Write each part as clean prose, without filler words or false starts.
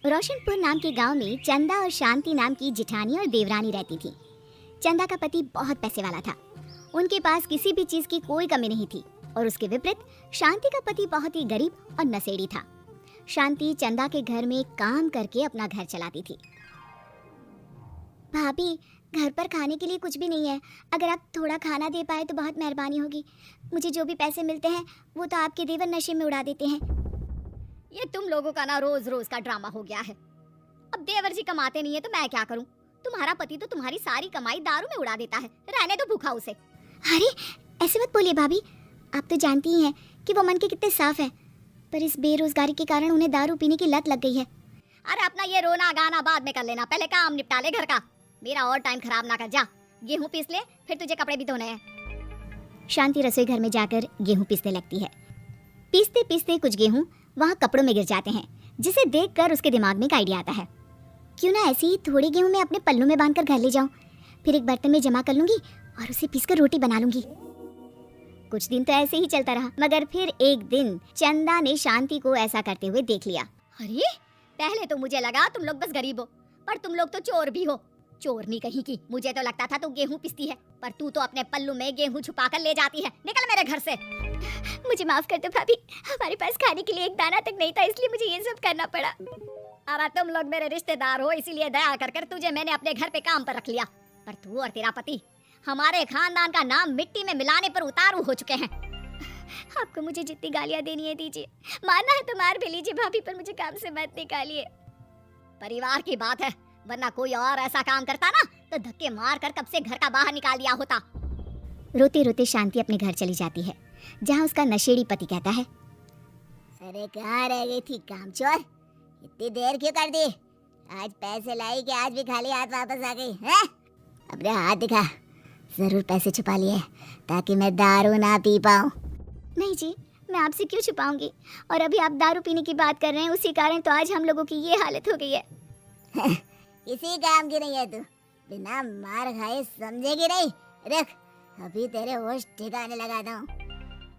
रोशनपुर नाम के गांव में चंदा और शांति नाम की जिठानी और देवरानी रहती थी। चंदा का पति बहुत पैसे वाला था। उनके पास किसी भी चीज की कोई कमी नहीं थी और उसके विपरीत शांति का पति बहुत ही गरीब और नशेड़ी था। शांति चंदा के घर में काम करके अपना घर चलाती थी। भाभी, घर पर खाने के लिए कुछ भी नहीं है। अगर आप थोड़ा खाना दे पाए तो बहुत मेहरबानी होगी। मुझे जो भी पैसे मिलते हैं वो तो आपके देवर नशे में उड़ा देते हैं। ये तुम लोगों का ना रोज रोज का ड्रामा हो गया है। अब देवर जी कमाते नहीं है तो मैं क्या करूं? तुम्हारा पति तो तुम्हारी सारी कमाई दारू में उड़ा देता है। रहने दो भूखा उसे। अरे ऐसे मत बोलिए भाभी, आप तो जानती ही हैं कि वो मन के कितने साफ हैं, पर इस बेरोजगारी के कारण उन्हें दारू पीने की लत लग गई है। अरे अपना ये रोना गाना बाद में कर लेना, पहले काम निपटा ले घर का। मेरा और टाइम खराब ना कर। जा गेहूं पीस ले, फिर तुझे कपड़े भी धोने हैं। शांति रसोई घर में जाकर गेहूं पीसने लगती है। पीसते पीसते कुछ गेहूं वहाँ कपड़ों में गिर जाते हैं, जिसे देखकर उसके दिमाग में एक आइडिया आता है। क्यों ना ऐसे ही थोड़े गेहूं मैं अपने पल्लू में बांधकर घर ले जाऊं, फिर एक बर्तन में जमा कर लूंगी और उसे पीसकर रोटी बना लूंगी। कुछ दिन तो ऐसे ही चलता रहा, मगर फिर एक दिन चंदा ने शांति को ऐसा करते हुए देख लिया। अरे पहले तो मुझे लगा तुम लोग बस गरीब हो, पर तुम लोग तो चोर भी हो। चोरनी कहीं की। मुझे तो लगता था तू गेहूं पिसती है, पर तू तो अपने पल्लू में गेहूं छुपा कर ले जाती है। निकल मेरे घर से। मुझे माफ कर दो भाभी, हमारे पास खाने के लिए एक दाना तक नहीं था, इसलिए मुझे ये सब करना पड़ा। अरे तुम लोग मेरे रिश्तेदार हो, इसीलिए दया कर कर तुझे मैंने अपने घर पे काम पर रख लिया, पर तू और तेरा पति हमारे खानदान का नाम मिट्टी में मिलाने पर उतारू हो चुके हैं। आपको मुझे जितनी गालियां देनी है दीजिए, मारना है तो मार भी लीजिए भाभी, पर मुझे काम से मत निकालिए। परिवार की बात है, वरना कोई और ऐसा काम करता ना तो धक्के मार कर कब से घर का बाहर निकाल दिया होता। रोते रोते शांति अपने घर चली जाती है, जहाँ उसका नशेड़ी पति कहता है, अरे कहाँ रह गई थी कामचोर? इतनी देर क्यों कर दी? आज पैसे लाई कि आज भी खाली हाथ वापस आ गई है? अपने हाथ दिखा। जरूर पैसे छुपा लिए ताकि मैं दारू ना पी पाऊँ। नहीं जी, मैं आपसे क्यों छुपाऊंगी, और अभी आप दारू पीने की बात कर रहे हैं, उसी कारण तो आज हम लोगों की ये हालत हो गई है। किसी काम की नहीं है तू, बिना मार खाए समझेगी नहीं। रख, अभी तेरे होश ठिकाने लगाता हूँ।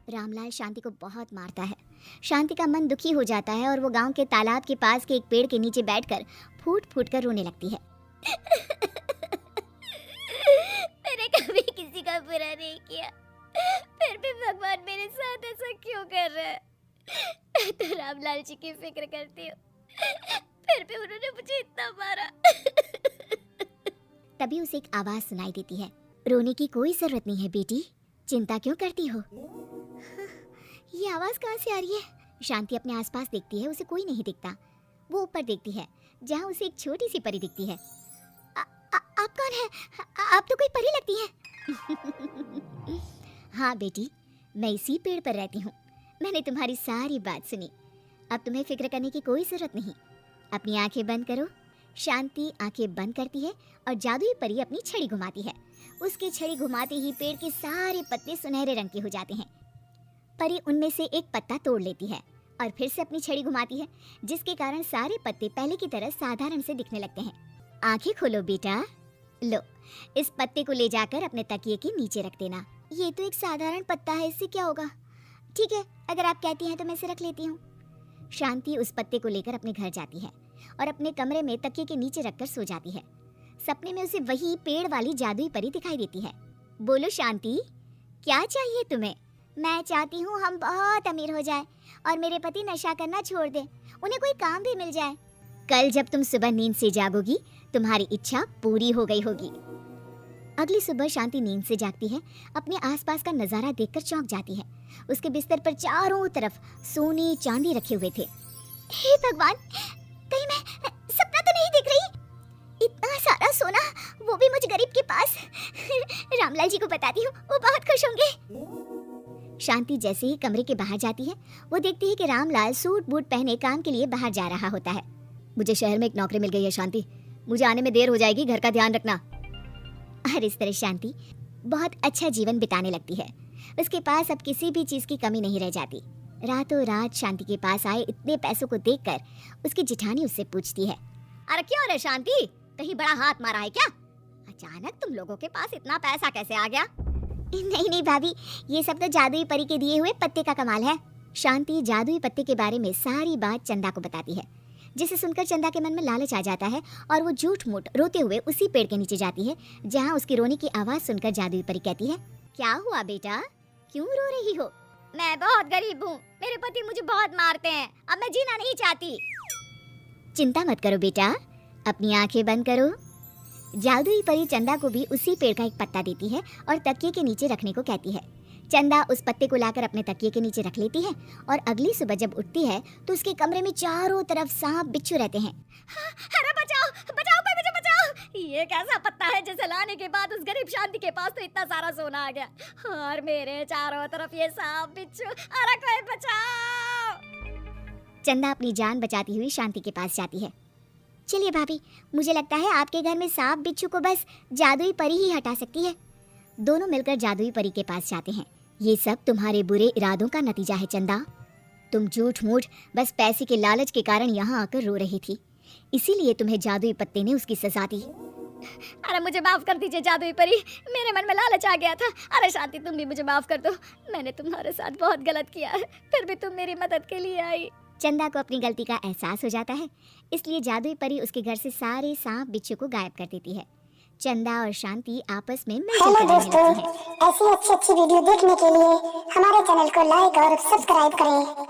रामलाल शांति को बहुत मारता है। शांति का मन दुखी हो जाता है और वो गांव के तालाब के पास के एक पेड़ के नीचे बैठकर फूट फूट कर रोने लगती है। मैंने कभी किसी का बुरा नहीं किया, फिर भी भगवान मेरे साथ ऐसा क्यों कर रहा है? मैं तो रामलाल जी की फिक्र करती हूँ, फिर भी उन्होंने मुझे इतना मारा। तभी उसे एक आवाज सुनाई देती है, रोने की कोई जरूरत नहीं है बेटी, चिंता क्यों करती हो? ये आवाज कहाँ से आ रही है? शांति अपने आसपास देखती है, उसे कोई नहीं दिखता। वो ऊपर देखती है, जहाँ उसे एक छोटी सी परी दिखती है। आप कौन है? आप तो कोई परी लगती हैं। हाँ बेटी, मैं इसी पेड़ पर रहती हूँ। मैंने तुम्हारी सारी बात सुनी, अब तुम्हें फिक्र करने की कोई जरूरत नहीं। अपनी आंखें बंद करो। शांति आंखें बंद करती है और जादुई परी अपनी छड़ी घुमाती है। उसकी छड़ी घुमाते ही पेड़ के सारे पत्ते सुनहरे रंग के हो जाते हैं। परी उनमें से एक पत्ता तोड़ लेती है और फिर से अपनी छड़ी घुमाती है, जिसके कारण सारे पत्ते पहले की तरह साधारण से दिखने लगते हैं। आंखें खोलो बेटा, लो इस पत्ते को ले जाकर अपने तकिए के नीचे रख देना। ये तो एक साधारण पत्ता है, इससे क्या होगा? ठीक है, अगर आप कहती हैं तो मैं इसे रख लेती हूँ। शांति उस पत्ते को लेकर अपने घर जाती है और अपने कमरे में तकिए के नीचे रखकर सो जाती है। सपने में उसे वही पेड़ वाली जादुई परी दिखाई देती है। बोलो शांति, क्या चाहिए तुम्हें? मैं चाहती हूँ हम बहुत अमीर हो जाए और मेरे पति नशा करना छोड़ दें, उन्हें कोई काम भी मिल जाए। कल जब तुम सुबह नींद से जागोगी, तुम्हारी इच्छा पूरी हो गई होगी। अगली सुबह शांति नींद से जागती है, अपने आसपास का नजारा देखकर चौंक जाती है। उसके बिस्तर पर चारों तरफ सोने चांदी रखे हुए थे। हे भगवान, कहीं मैं सपना तो नहीं देख रही? इतना सारा सोना, वो भी मुझ गरीब के पास। रामलाल जी को बताती हूँ, वो बहुत खुश होंगे। शांति जैसे ही कमरे के बाहर जाती है, वो देखती है कि रामलाल सूट बूट पहने काम के लिए बाहर जा रहा होता है। मुझे शहर में एक नौकरी मिल गई है शांति, मुझे आने में देर हो जाएगी, घर का ध्यान रखना। और इस तरह शांति बहुत अच्छा जीवन बिताने लगती है। उसके पास अब किसी भी चीज की कमी नहीं रह जाती। रातों रात शांति के पास आए इतने पैसों को देखकर उसकी जिठानी उससे पूछती है, अरे क्यों रे शांति, कहीं बड़ा हाथ मारा है क्या? अचानक तुम लोगों के पास इतना पैसा कैसे आ गया? नहीं नहीं भाभी, ये सब तो जादुई परी के दिए हुए पत्ते का कमाल है। शांति जादुई पत्ते के बारे में सारी बात चंदा को बताती है। जिसे सुनकर चंदा के मन में लालच आ जाता है और वो झूठ मूठ रोते हुए उसी पेड़ के नीचे जाती है जहाँ उसकी रोने की आवाज सुनकर जादुई परी कहती है, क्या हुआ बेटा, क्यों रो रही हो? मैं बहुत गरीब हूँ, मेरे पति मुझे बहुत मारते हैं, अब मैं जीना नहीं चाहती। चिंता मत करो बेटा, अपनी आंखें बंद करो। जादुई परी चंदा को भी उसी पेड़ का एक पत्ता देती है और तकिए के नीचे रखने को कहती है। चंदा उस पत्ते को लाकर अपने तकिए के नीचे रख लेती है और अगली सुबह जब उठती है तो उसके कमरे में चारों तरफ सांप बिच्छू रहते हैं। अरे बचाओ बचाओ, कोई मुझे बचाओ। ये कैसा पत्ता है जिसे लाने के बाद उस गरीब शांति के पास तो इतना सारा सोना आ गया और मेरे चारों तरफ ये सांप बिच्छू। अरे कोई बचाओ। चंदा अपनी जान बचाती हुई शांति के पास जाती है। चलिए भाभी, मुझे लगता है आपके घर में सांप बिच्छू को बस जादुई परी ही हटा सकती है। दोनों मिलकर जादुई परी के पास जाते हैं। ये सब तुम्हारे बुरे इरादों का नतीजा है चंदा। तुम झूठ मूठ बस पैसे के लालच के कारण यहाँ आकर रो रही थी, इसीलिए तुम्हें जादुई पत्ते ने उसकी सजा दी। अरे मुझे माफ कर दीजिए जादुई परी, मेरे मन में लालच आ गया था। अरे शांति, तुम भी मुझे माफ कर दो, मैंने तुम्हारे साथ बहुत गलत किया है, फिर भी तुम मेरी मदद के लिए आई। चंदा को अपनी गलती का एहसास हो जाता है, इसलिए जादुई परी उसके घर से सारे सांप बिच्छू को गायब कर देती है। चंदा और शांति आपस में मिलजुल हेलो कर रहने दोस्तों, लगते हैं। ऐसी अच्छी अच्छी वीडियो देखने के लिए हमारे चैनल को लाइक और सब्सक्राइब करें।